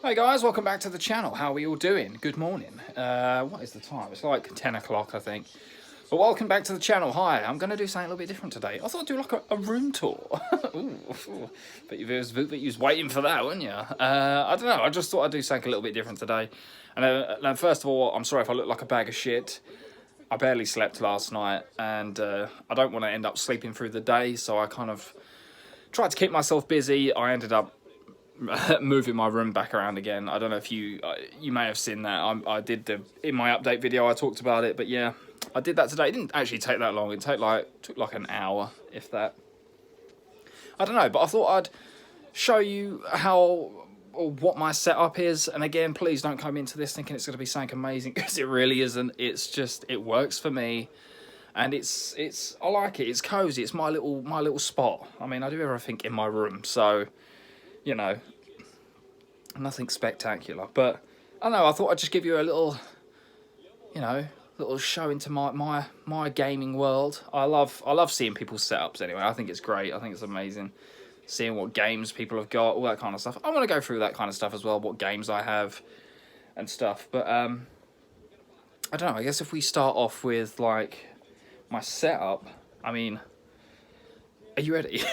Hey guys, welcome back to the channel. How are we all doing? Good morning. What is the time? It's like 10 o'clock, I think. But welcome back to the channel. Hi, I'm going to do something a little bit different today. I thought I'd do like a room tour. Ooh, but you was waiting for that, weren't you? I don't know, I just thought I'd do something a little bit different today. And first of all, I'm sorry if I look like a bag of shit. I barely slept last night, and I don't want to end up sleeping through the day, so I kind of tried to keep myself busy. I ended up moving my room back around again. I don't know if you may have seen that. I did in my update video I talked about it, but yeah, I did that today. It didn't actually take that long. It took like an hour, if that. I don't know, but I thought I'd show you how or what my setup is. And again, please don't come into this thinking it's going to be something amazing, because it really isn't. It's just, it works for me, and it's I like it. It's cozy. It's my little spot. I mean, I do everything in my room, so you know, nothing spectacular, but I don't know, I thought I'd just give you a little, you know, little show into my gaming world. I love seeing people's setups anyway. I think it's great. I think it's amazing seeing what games people have got, all that kind of stuff. I want to go through that kind of stuff as well, what games I have and stuff. But I don't know, I guess if we start off with like my setup, I mean, are you ready?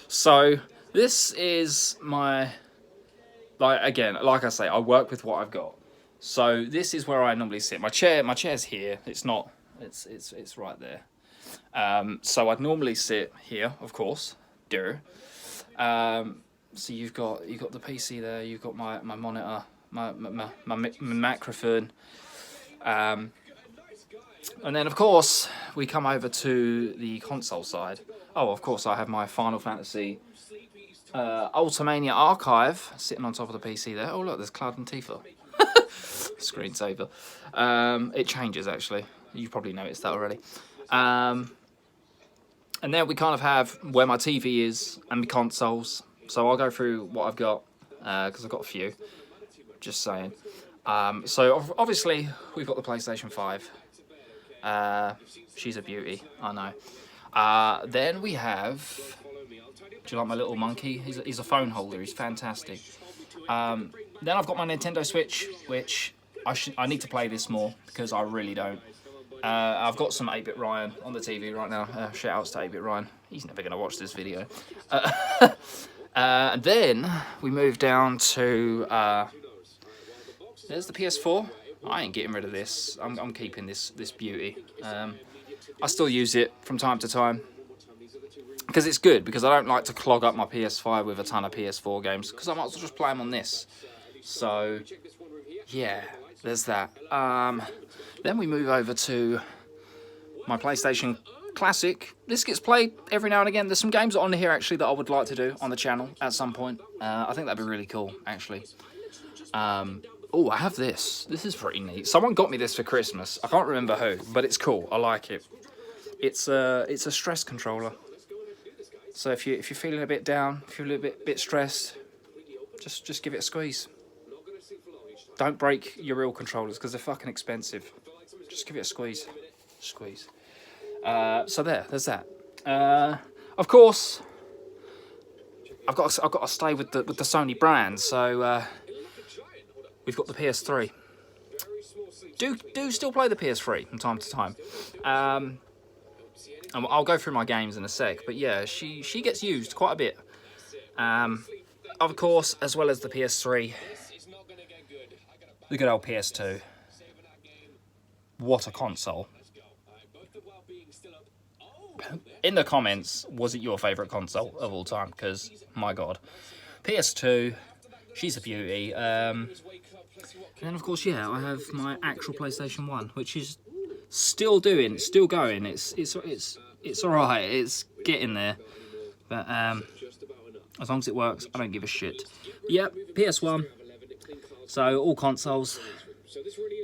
So this is my, like, again, like I say, I work with what I've got. So this is where I normally sit. My chair's here. It's not, it's right there. So I'd normally sit here, of course. So you've got the PC there. You've got my monitor, my microphone. And then of course we come over to the console side. Oh, of course I have my Final Fantasy Ultimania archive sitting on top of the PC there. Oh look, there's Cloud and Tifa. Screensaver. It changes actually. You probably noticed that already. And then we kind of have where my TV is and my consoles. So I'll go through what I've got, because I've got a few. Just saying. So obviously we've got the PlayStation 5. She's a beauty, I know. Then we have, do you like my little monkey? He's a phone holder, he's fantastic. Then I've got my Nintendo Switch, which I need to play this more, because I really don't. I've got some 8-Bit Ryan on the TV right now. Shout outs to 8-Bit Ryan. He's never going to watch this video. And then we move down to, there's the PS4. I ain't getting rid of this. I'm keeping this beauty. I still use it from time to time, because it's good, because I don't like to clog up my PS5 with a ton of PS4 games, because I might as well just play them on this. So yeah, there's that. Then we move over to my PlayStation Classic. This gets played every now and again. There's some games on here actually that I would like to do on the channel at some point. I think that'd be really cool actually. Oh, I have this. This is pretty neat. Someone got me this for Christmas. I can't remember who, but it's cool. I like it. It's a stress controller. So if you're feeling a bit down, if you're a little bit stressed, just give it a squeeze. Don't break your real controllers, because they're fucking expensive. Just give it a squeeze. Squeeze. So there's that. Of course, I've got to stay with the Sony brand. So we've got the PS3. Do still play the PS3 from time to time. And I'll go through my games in a sec, but yeah, she gets used quite a bit. Of course, as well as the PS3, the good old Ps2. What a console. In the comments, was it your favourite console of all time? Because, my god. Ps2, she's a beauty. And then, of course, yeah, I have my actual PlayStation 1, which is still going. It's alright, it's getting there. But as long as it works, I don't give a shit. Yep, PS1. So all consoles.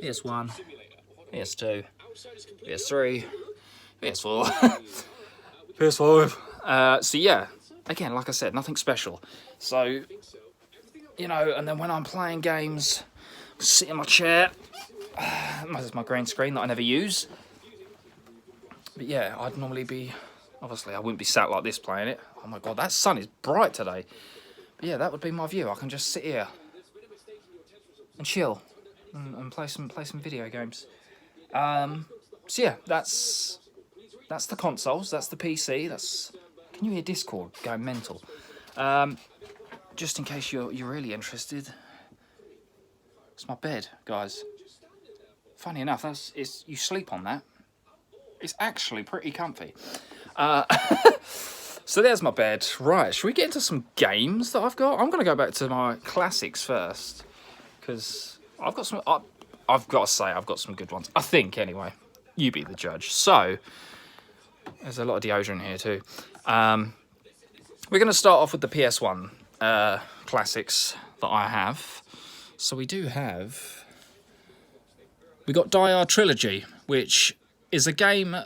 PS1, PS2, PS3, PS4, PS5. So yeah, again, like I said, nothing special. So, you know, and then when I'm playing games, sit in my chair. There's my green screen that I never use. But yeah, I'd normally be, obviously I wouldn't be sat like this playing it. Oh my god, that sun is bright today. But yeah, that would be my view. I can just sit here and chill and play some video games. So yeah, that's the consoles. That's the PC. Can you hear Discord going mental? Just in case you're really interested, it's my bed, guys. Funny enough, you sleep on that. It's actually pretty comfy. So there's my bed. Right, should we get into some games that I've got? I'm going to go back to my classics first, because I've got some. I've got to say, I've got some good ones. I think, anyway. You be the judge. So there's a lot of deodorant here too. We're going to start off with the PS1 classics that I have. So we got Die Hard Trilogy, which is a game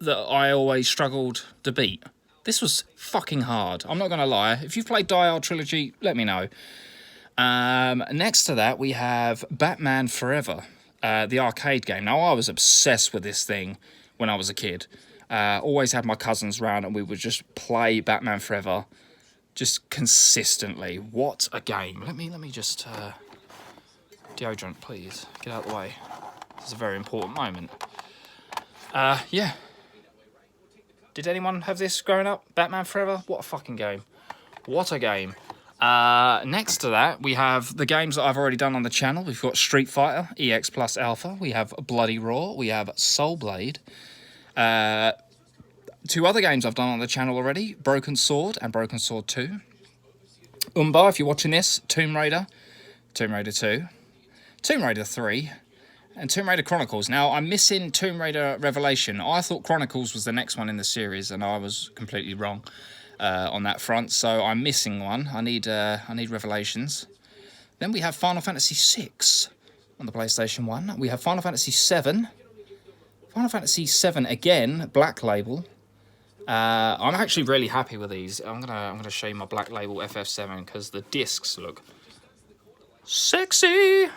that I always struggled to beat. This was fucking hard. I'm not going to lie. If you've played Die Hard Trilogy, let me know. Next to that, we have Batman Forever, the arcade game. Now, I was obsessed with this thing when I was a kid. Always had my cousins round and we would just play Batman Forever just consistently. What a game. Let me just... deodorant, please. Get out of the way. This is a very important moment. Yeah. Did anyone have this growing up? Batman Forever? What a fucking game. What a game. Next to that, we have the games that I've already done on the channel. We've got Street Fighter, EX plus Alpha. We have Bloody Roar. We have Soul Blade. Two other games I've done on the channel already. Broken Sword and Broken Sword 2. Umbar, if you're watching this, Tomb Raider. Tomb Raider 2. Tomb Raider 3. And Tomb Raider Chronicles. Now, I'm missing Tomb Raider Revelation. I thought Chronicles was the next one in the series, and I was completely wrong on that front. So I'm missing one. I need Revelations. Then we have Final Fantasy VI on the PlayStation 1. We have Final Fantasy VII. Final Fantasy VII again, Black Label. I'm actually really happy with these. I'm gonna show you my Black Label FF7 because the discs look sexy.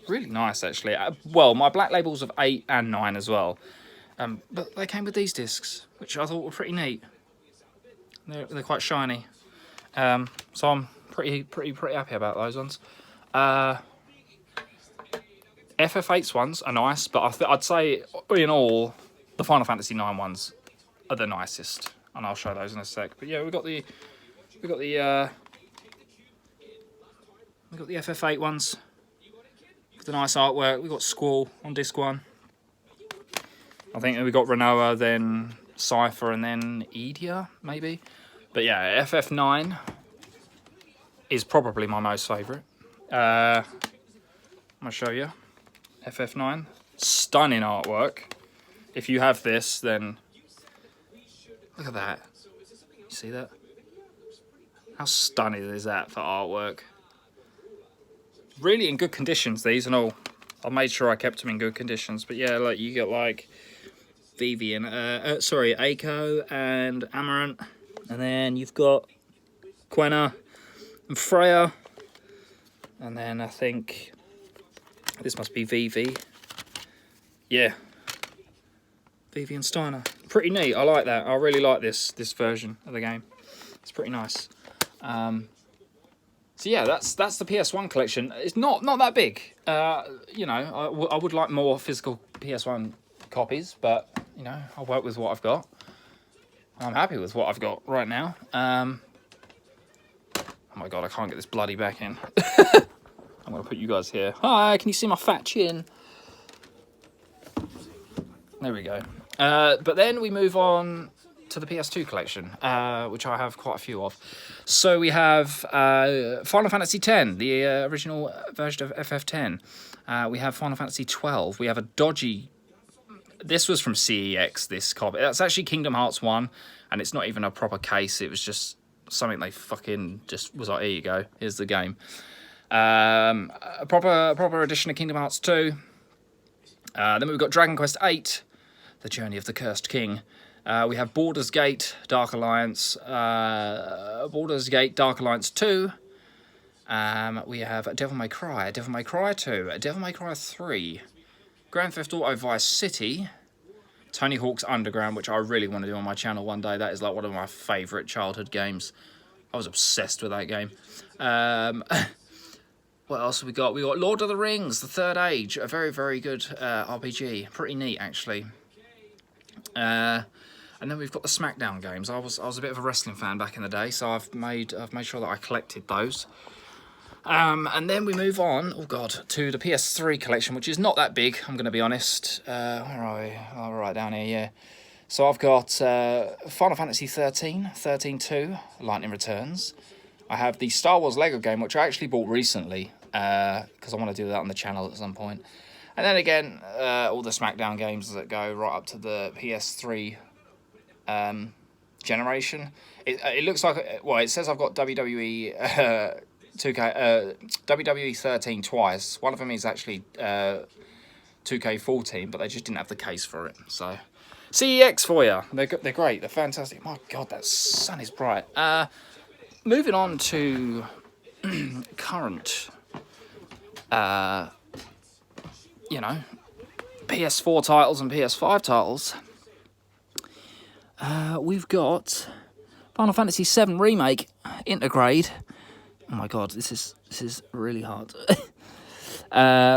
Really nice, actually. Well, my Black Labels of 8 and 9 as well. But they came with these discs, which I thought were pretty neat. They're quite shiny. So I'm pretty happy about those ones. FF8's ones are nice, but I'd say, in all, the Final Fantasy 9 ones are the nicest. And I'll show those in a sec. But yeah, we got the FF8 ones. The nice artwork. We got Squall on disc 1. I think we got Renoa, then Cypher, and then Edia, maybe. But yeah, FF9 is probably my most favourite. I'm gonna show you FF9. Stunning artwork. If you have this, then look at that. You see that? How stunning is that for artwork? Really in good conditions, these, and all. I made sure I kept them in good conditions. But yeah, like you get like Vivian, Aiko and Amarant, and then you've got Quena and Freya, and then I think this must be Vivi. Yeah, Vivi and Steiner. Pretty neat. I like that. I really like this version of the game. It's pretty nice. So yeah, that's the PS1 collection. It's not that big. You know, I would like more physical PS1 copies, but you know, I'll work with what I've got. I'm happy with what I've got right now. Oh my god, I can't get this bloody back in. I'm gonna put you guys here. Hi, can you see my fat chin? There we go. But then we move on to the Ps2 collection, which I have quite a few of. So we have Final Fantasy X, the original version of FF10. We have Final Fantasy 12. We have a dodgy... This was from CEX, this copy. That's actually Kingdom Hearts 1, and it's not even a proper case. It was just something they fucking just was like, here you go, here's the game. A proper edition of Kingdom Hearts 2. Then we've got Dragon Quest VIII, The Journey of the Cursed King. We have Baldur's Gate, Dark Alliance, Baldur's Gate, Dark Alliance 2. We have Devil May Cry 2, Devil May Cry 3, Grand Theft Auto Vice City, Tony Hawk's Underground, which I really want to do on my channel one day. That is like one of my favourite childhood games. I was obsessed with that game. what else have we got? We got Lord of the Rings, The Third Age, a very, very good RPG. Pretty neat, actually. And then we've got the SmackDown games. I was a bit of a wrestling fan back in the day, so I've made sure that I collected those. And then we move on, oh god, to the PS3 collection, which is not that big, I'm going to be honest. Where are we? Oh, right down here, yeah. So I've got Final Fantasy 13-2, Lightning Returns. I have the Star Wars Lego game, which I actually bought recently, because I want to do that on the channel at some point. And then again, all the SmackDown games that go right up to the PS3 generation. It looks like, well, it says I've got WWE 2K, WWE 13 twice. One of them is actually 2K14, but they just didn't have the case for it. So, CEX for you. They're great. They're fantastic. My God, that sun is bright. Moving on to current, you know, PS4 titles and PS5 titles. We've got Final Fantasy VII Remake Intergrade. Oh my god, this is really hard.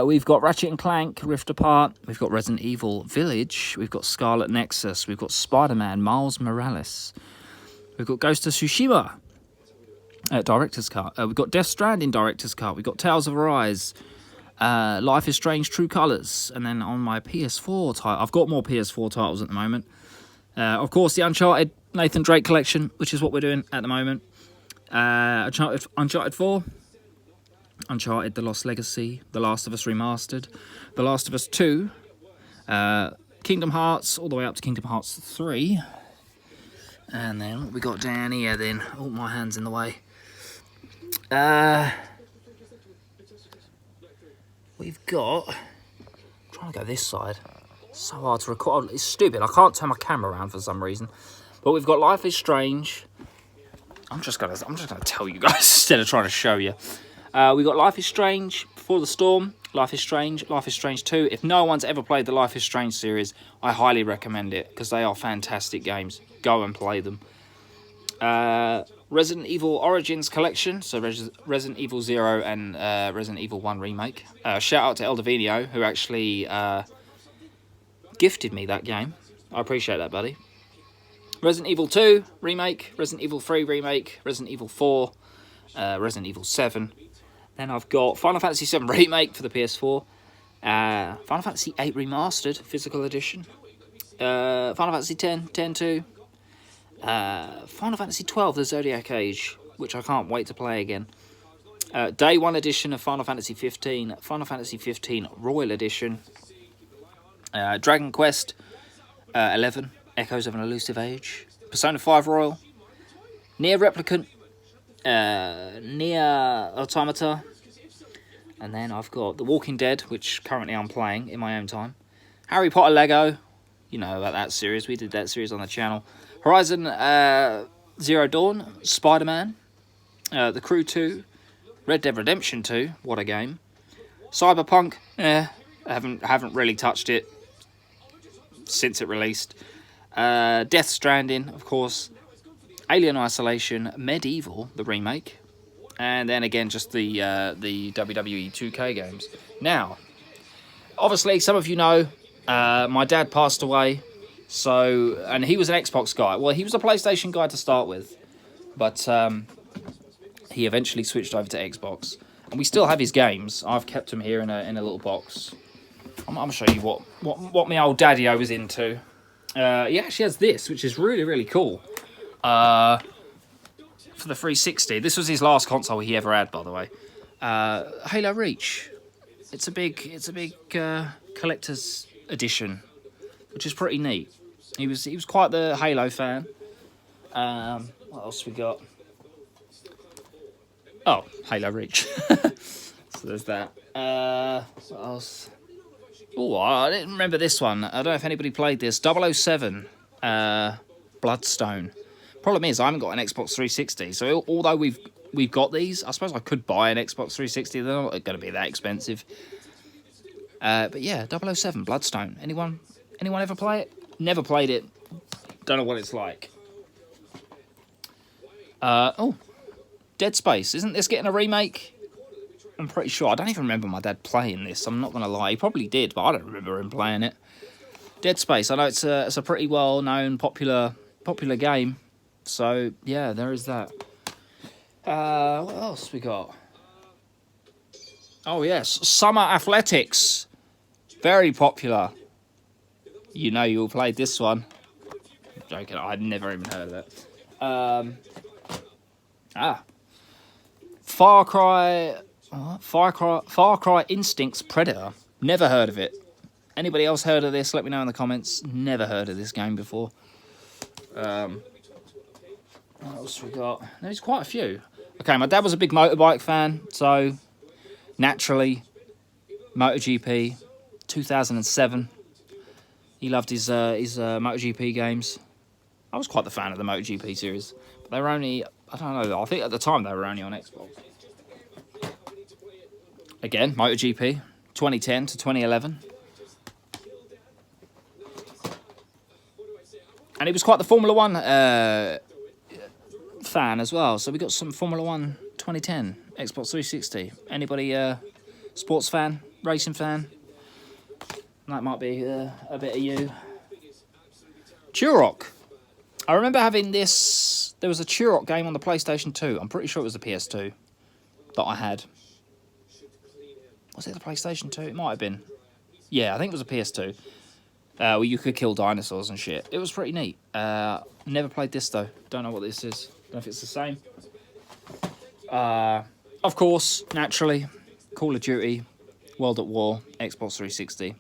We've got Ratchet and Clank Rift Apart. We've got Resident Evil Village. We've got Scarlet Nexus. We've got Spider-Man Miles Morales. We've got Ghost of Tsushima Director's Cut. We've got Death Stranding Director's Cut. We've got Tales of Arise. Life is Strange True Colours. And then on my PS4 title, I've got more PS4 titles at the moment. Of course, the Uncharted Nathan Drake collection, which is what we're doing at the moment. Uncharted 4, Uncharted The Lost Legacy, The Last of Us Remastered, The Last of Us 2, Kingdom Hearts, all the way up to Kingdom Hearts 3. And then what we got down here then? Oh, my hand's in the way. We've got, I'm trying to go this side. So hard to record. It's stupid. I can't turn my camera around for some reason. But we've got Life is Strange. I'm just gonna tell you guys instead of trying to show you. We got Life is Strange, Before the Storm, Life is Strange 2. If no one's ever played the Life is Strange series, I highly recommend it because they are fantastic games. Go and play them. Resident Evil Origins Collection, so Resident Evil 0 and Resident Evil 1 Remake. Shout out to Eldovino, who actually gifted me that game. I appreciate that, buddy. Resident Evil 2 Remake, Resident Evil 3 Remake, Resident Evil 4, Resident Evil 7. Then I've got Final Fantasy 7 Remake for the PS4, Final Fantasy 8 Remastered Physical Edition, Final Fantasy 10-2, Final Fantasy 12 The Zodiac Age, which I can't wait to play again, Day 1 edition of Final Fantasy 15, Final Fantasy 15 Royal Edition, Dragon Quest 11, Echoes of an Elusive Age, Persona 5 Royal, Nier Replicant, Nier Automata, and then I've got The Walking Dead, which currently I'm playing in my own time, Harry Potter Lego, you know about that series, we did that series on the channel, Horizon Zero Dawn, Spider-Man, The Crew 2, Red Dead Redemption 2, what a game, Cyberpunk, I haven't really touched it since it released, Death Stranding, of course, Alien Isolation, Medieval, the remake, and then again just the WWE 2K games. Now, obviously, some of you know, my dad passed away, so, and he was an Xbox guy. Well, he was a PlayStation guy to start with, but he eventually switched over to Xbox, and we still have his games. I've kept them here in a little box. I'm going to show you what my old daddy-o was into. He actually has this, which is really, really cool. For the 360. This was his last console he ever had, by the way. Halo Reach. It's a big collector's edition, which is pretty neat. He was quite the Halo fan. What else we got? Oh, Halo Reach. So there's that. What else? Oh, I didn't remember this one. I don't know if anybody played this. 007 Bloodstone. Problem is, I haven't got an Xbox 360, so although we've got these, I suppose I could buy an Xbox 360. They're not going to be that expensive. But yeah, 007 Bloodstone. Anyone ever play it? Never played it. Don't know what it's like. Oh, Dead Space. Isn't this getting a remake? I'm pretty sure. I don't even remember my dad playing this. I'm not going to lie. He probably did, but I don't remember him playing it. Dead Space. I know it's a pretty well-known, popular game. So, yeah, there is that. What else we got? Oh, yes. Summer Athletics. Very popular. You know you all played this one. I'm joking. I'd never even heard of it. Far Cry Instincts Predator. Never heard of it. Anybody else heard of this? Let me know in the comments. Never heard of this game before. What else we got? There's quite a few. Okay, my dad was a big motorbike fan, so naturally, MotoGP, 2007. He loved his MotoGP games. I was quite the fan of the MotoGP series, but they were only, I don't know, I think at the time they were only on Xbox. Again, MotoGP, 2010 to 2011. And he was quite the Formula 1 fan as well. So we got some Formula 1 2010, Xbox 360. Anybody sports fan, racing fan? That might be a bit of you. Turok. I remember having this. There was a Turok game on the PlayStation 2. I'm pretty sure it was the PS2 that I had. Was it the PlayStation 2? It might have been. Yeah, I think it was a PS2. Where you could kill dinosaurs and shit. It was pretty neat. Never played this though. Don't know what this is. Don't know if it's the same. Of course, naturally, Call of Duty, World at War, Xbox 360.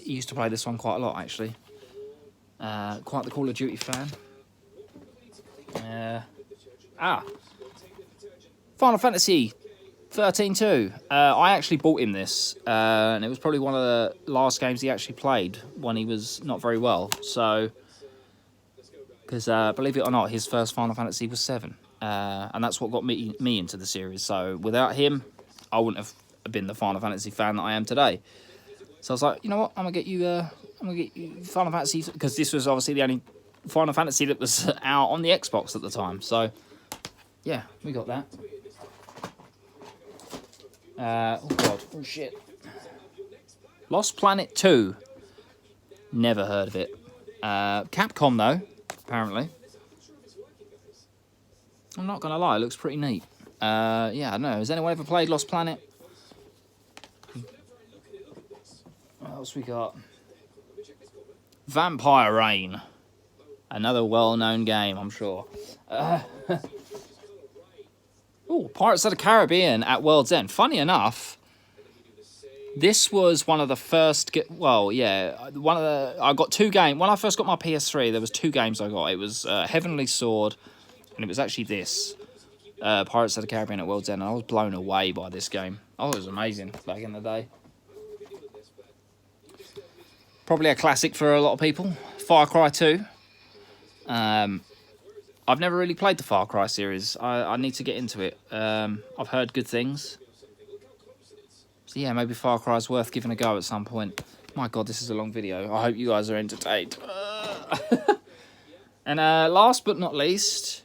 Used to play this one quite a lot actually. Quite the Call of Duty fan. Final Fantasy 13-2. I actually bought him this, and it was probably one of the last games he actually played when he was not very well. So, because believe it or not, his first Final Fantasy was 7, and that's what got me into the series. So, without him, I wouldn't have been the Final Fantasy fan that I am today. So I was like, you know what, I'm gonna get you Final Fantasy, because this was obviously the only Final Fantasy that was out on the Xbox at the time. So, yeah, we got that. Oh god, oh shit. Lost Planet 2. Never heard of it. Capcom though, apparently. I'm not gonna lie, it looks pretty neat. Yeah, I don't know. Has anyone ever played Lost Planet? What else we got? Vampire Reign. Another well-known game, I'm sure. Oh, Pirates of the Caribbean at World's End. Funny enough, this was one of the first. Well, yeah, I got 2 games. When I first got my PS3, there was 2 games I got. It was Heavenly Sword, and it was actually this Pirates of the Caribbean at World's End. And I was blown away by this game. Oh, it was amazing back in the day. Probably a classic for a lot of people. Far Cry 2. I've never really played the Far Cry series. I need to get into it. I've heard good things. So yeah, maybe Far Cry is worth giving a go at some point. My god, this is a long video. I hope you guys are entertained. And last but not least,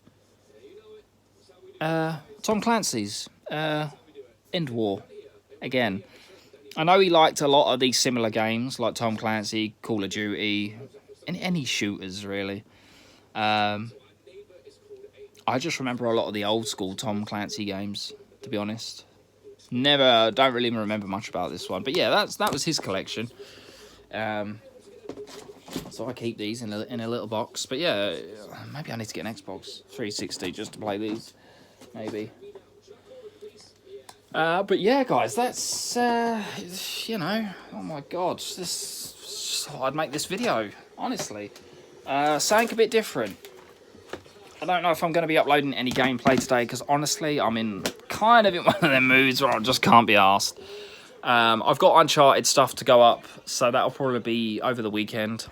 Tom Clancy's End War. Again, I know he liked a lot of these similar games, like Tom Clancy, Call of Duty, and any shooters really. I just remember a lot of the old school Tom Clancy games, to be honest. Don't really remember much about this one. But yeah, that was his collection. So I keep these in a little box. But yeah, maybe I need to get an Xbox 360 just to play these. Maybe. But yeah, guys, that's, you know, oh my god. Just thought I'd make this video, honestly. Something a bit different. I don't know if I'm going to be uploading any gameplay today, because honestly, I'm in kind of in one of them moods where I just can't be arsed. I've got Uncharted stuff to go up, so that'll probably be over the weekend.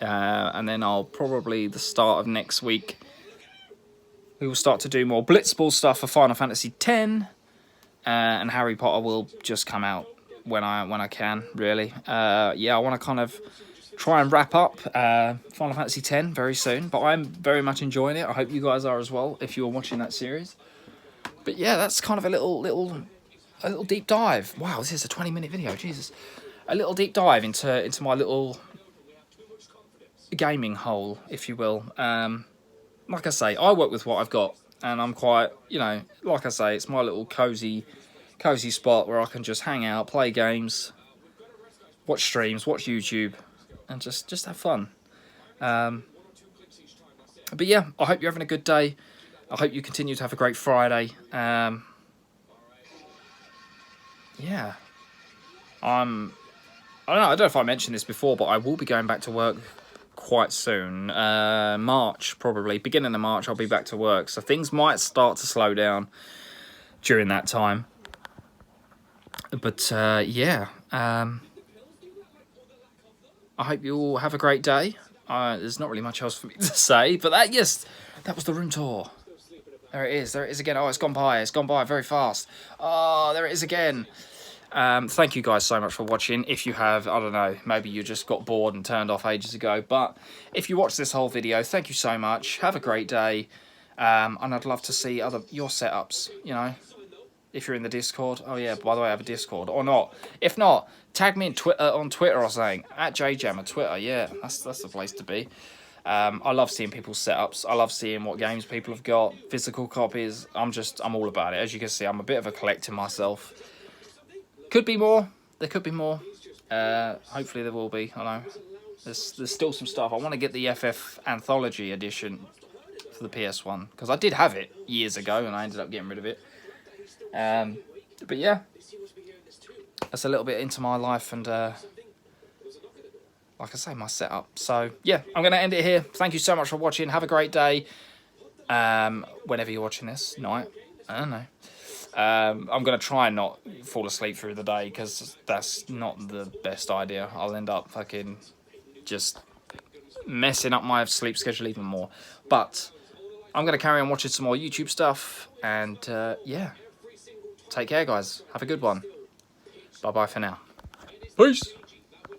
And then I'll probably, the start of next week, we will start to do more Blitzball stuff for Final Fantasy X, and Harry Potter will just come out when I can, really. Yeah, I want to kind of try and wrap up Final Fantasy X very soon, but I'm very much enjoying it. I hope you guys are as well, if you're watching that series. But But yeah, that's kind of a little deep dive. Wow, this is a 20-minute video. Jesus, a little deep dive into my little gaming hole, if you will. Like I say, I work with what I've got, and I'm quite, you know, like I say, it's my little cozy spot where I can just hang out, play games, watch streams, watch YouTube, and just have fun. But yeah, I hope you're having a good day. I hope you continue to have a great Friday. Yeah, I don't know if I mentioned this before, but I will be going back to work quite soon. March, probably. Beginning of March, I'll be back to work. So things might start to slow down during that time. But yeah, I hope you all have a great day. There's not really much else for me to say. But that was the room tour. There it is again. Oh, it's gone by very fast. Oh, there it is again. Thank you guys so much for watching. If you have, I don't know, maybe you just got bored and turned off ages ago, but if you watched this whole video, thank you so much. Have a great day, and I'd love to see your setups, you know, if you're in the Discord. Oh yeah, by the way, I have a Discord, or not. If not, tag me on Twitter or something, at JayyJammer Twitter. Yeah, that's the place to be. I love seeing people's setups. I love seeing what games people have got, physical copies. I'm all about it. As you can see, I'm a bit of a collector myself. Could be more. There could be more. Hopefully there will be. I know. There's still some stuff. I want to get the FF Anthology edition for the PS1, because I did have it years ago and I ended up getting rid of it. But yeah, that's a little bit into my life and like I say, my setup. So yeah, I'm going to end it here. Thank you so much for watching. Have a great day. Whenever you're watching this, night. I don't know. I'm going to try and not fall asleep through the day, because that's not the best idea. I'll end up fucking just messing up my sleep schedule even more. But I'm going to carry on watching some more YouTube stuff. And yeah, take care, guys. Have a good one. Bye-bye for now. Peace.